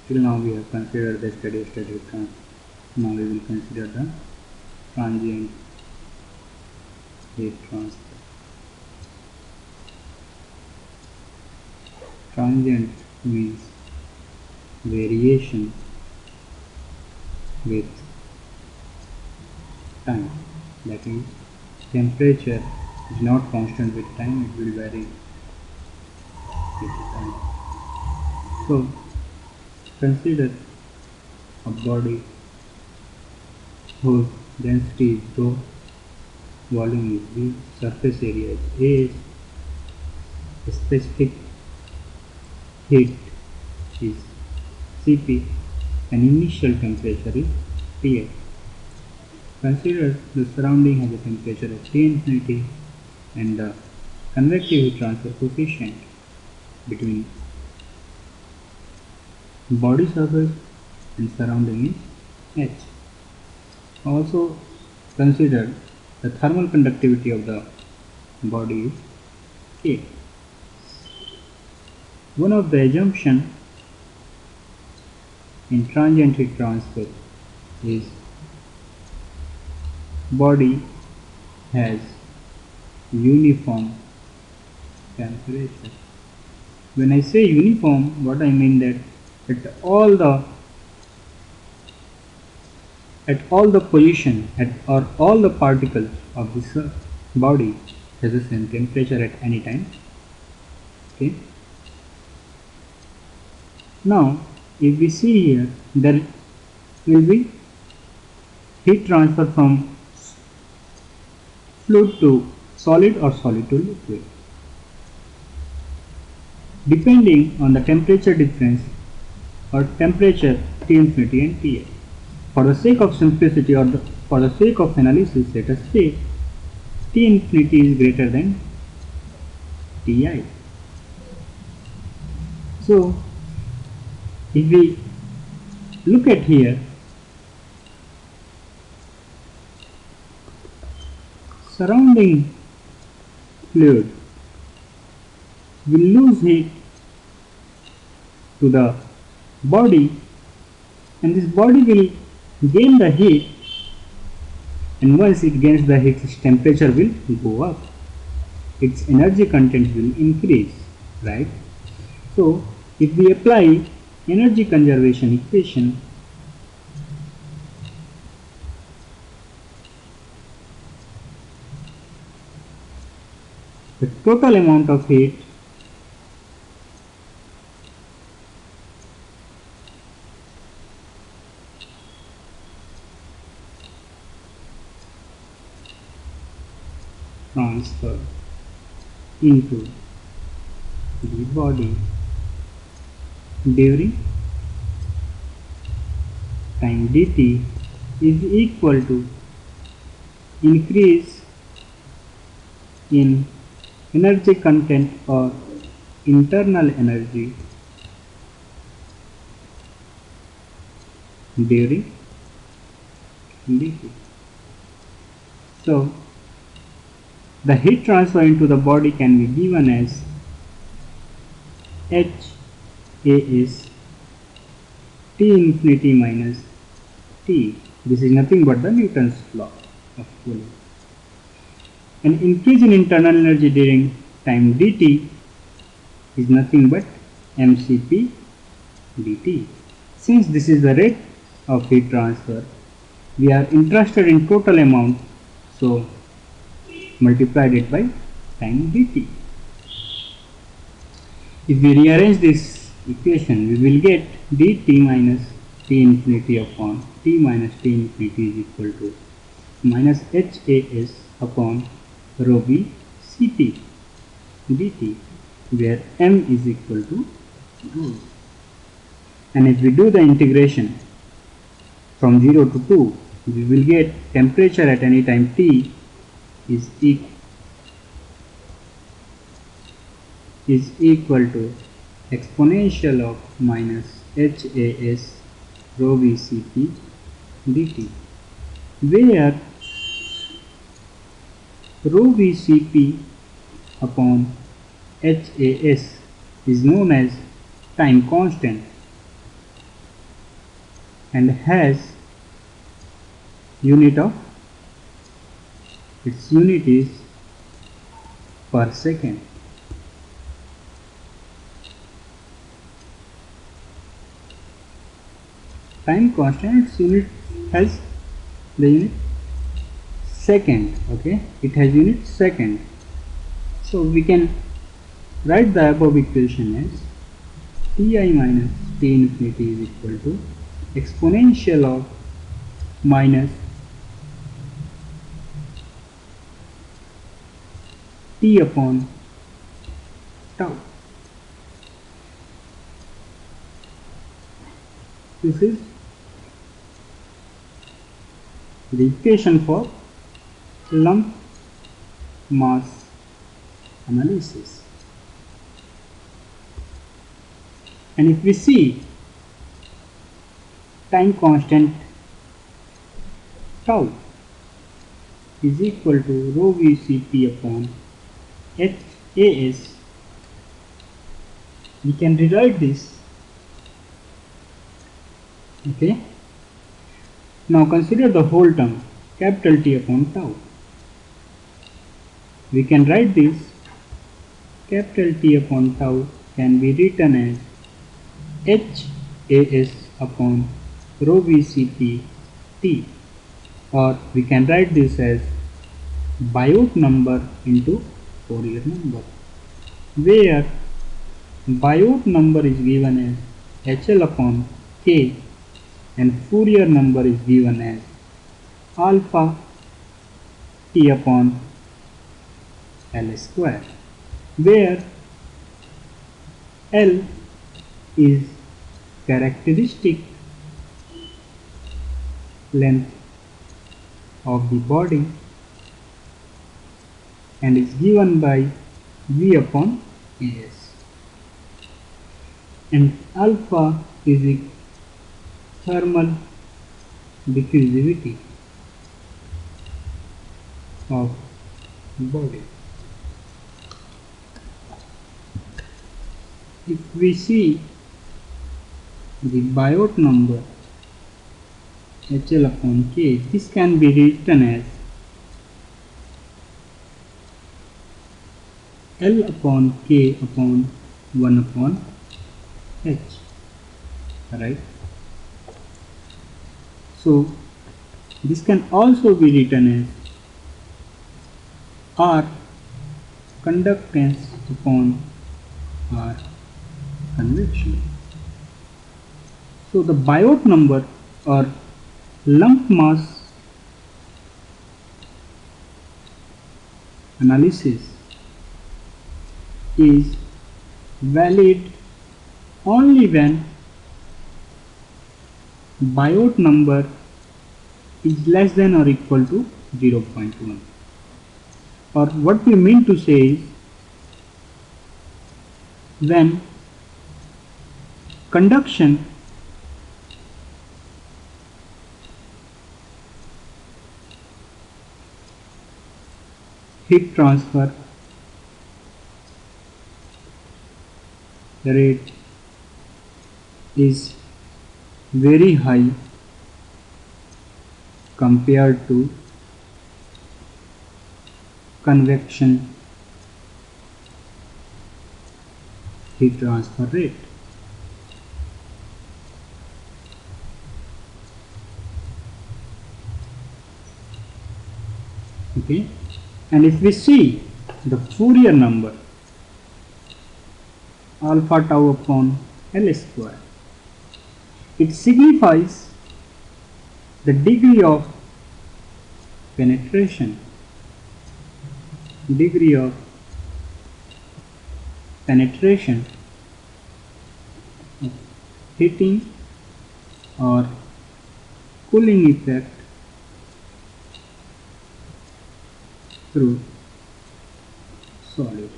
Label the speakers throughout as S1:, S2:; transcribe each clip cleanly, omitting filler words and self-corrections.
S1: Till now we have considered the steady state heat transfer. Now we will consider the transient heat transfer. Transient means variation with time. That is, temperature is not constant with time, it will vary with time. So consider a body whose density is rho, volume is V, surface area is A, specific heat is Cp, and initial temperature is Ti. Consider the surrounding has a temperature of T infinity and the convective heat transfer coefficient between body surface and surrounding is H. Also consider the thermal conductivity of the body is K. One of the assumptions in transient heat transfer is body has uniform temperature. When I say uniform, what I mean that at all the position or all the particles of this body has the same temperature at any time. Okay. Now, if we see here, there will be heat transfer from fluid to solid or solid to liquid, depending on the temperature difference or temperature T infinity and Ti. For the sake of simplicity or for the sake of analysis, let us say T infinity is greater than Ti. So, if we look at here, surrounding fluid will lose heat to the body, and this body will gain the heat, and once it gains the heat, its temperature will go up, its energy content will increase, right? So if we apply energy conservation equation, the total amount of heat transfer into the body during time dt is equal to increase in energy content or internal energy during dt. So the heat transfer into the body can be given as H is T infinity minus T. This is nothing but the Newton's law of cooling. An increase in internal energy during time dt is nothing but mCp dt. Since this is the rate of heat transfer, we are interested in total amount, so multiplied it by time dt. If we rearrange this equation, we will get dt minus T infinity upon T minus T infinity is equal to minus HAS upon rho v Cp dt, where m is equal to joules. And if we do the integration from 0 to 2, we will get temperature at any time t is equal to exponential of minus HAS rho v Cp dt, where rho v Cp upon HAS is known as time constant, and has unit of its unit is per second. Time constant, its unit has the unit second. Okay, it has unit second. So we can write the above equation as Ti minus T infinity is equal to exponential of minus T upon tau. This is the equation for lump mass analysis. And if we see time constant tau is equal to rho VCP upon HAS, we can rewrite this. Okay. Now consider the whole term capital T upon tau. We can write this capital T upon tau can be written as HAS upon rho VCP T, or we can write this as Biot number into Fourier number, where Biot number is given as HL upon K and Fourier number is given as alpha T upon L square, where L is characteristic length of the body and is given by V upon AS, and alpha is the thermal diffusivity of the body. If we see the Biot number HL upon K, this can be written as L upon K upon 1 upon H, right? So this can also be written as R conductance upon R convection. So the Biot number or lump mass analysis is valid only when Biot number is less than or equal to 0.1, or what we mean to say is when conduction heat transfer rate is very high compared to convection heat transfer rate. Okay, and if we see the Fourier number alpha tau upon L square, it signifies the degree of penetration, of heating or cooling effect through solid,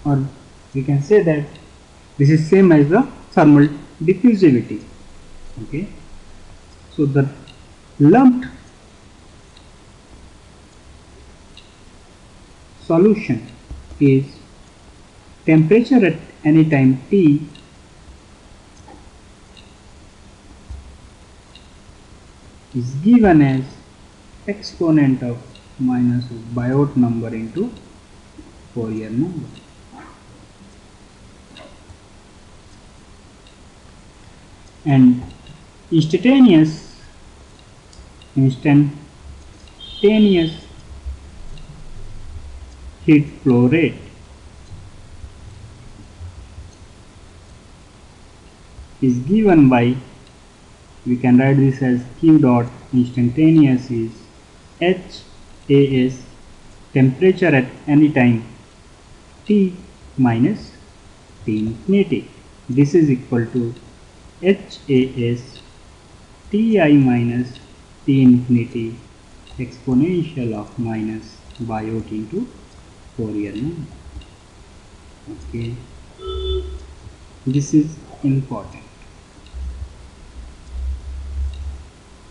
S1: or we can say that this is same as the thermal diffusivity. Okay, so the lumped solution is temperature at any time T is given as exponent of minus Biot number into Fourier number. And instantaneous heat flow rate is given by, we can write this as Q dot instantaneous is HAS, temperature at any time T minus T infinity. This is equal to HAS Ti minus T infinity exponential of minus Biot into Fourier number. Okay, this is important.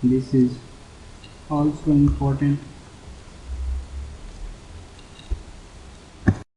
S1: This is also important.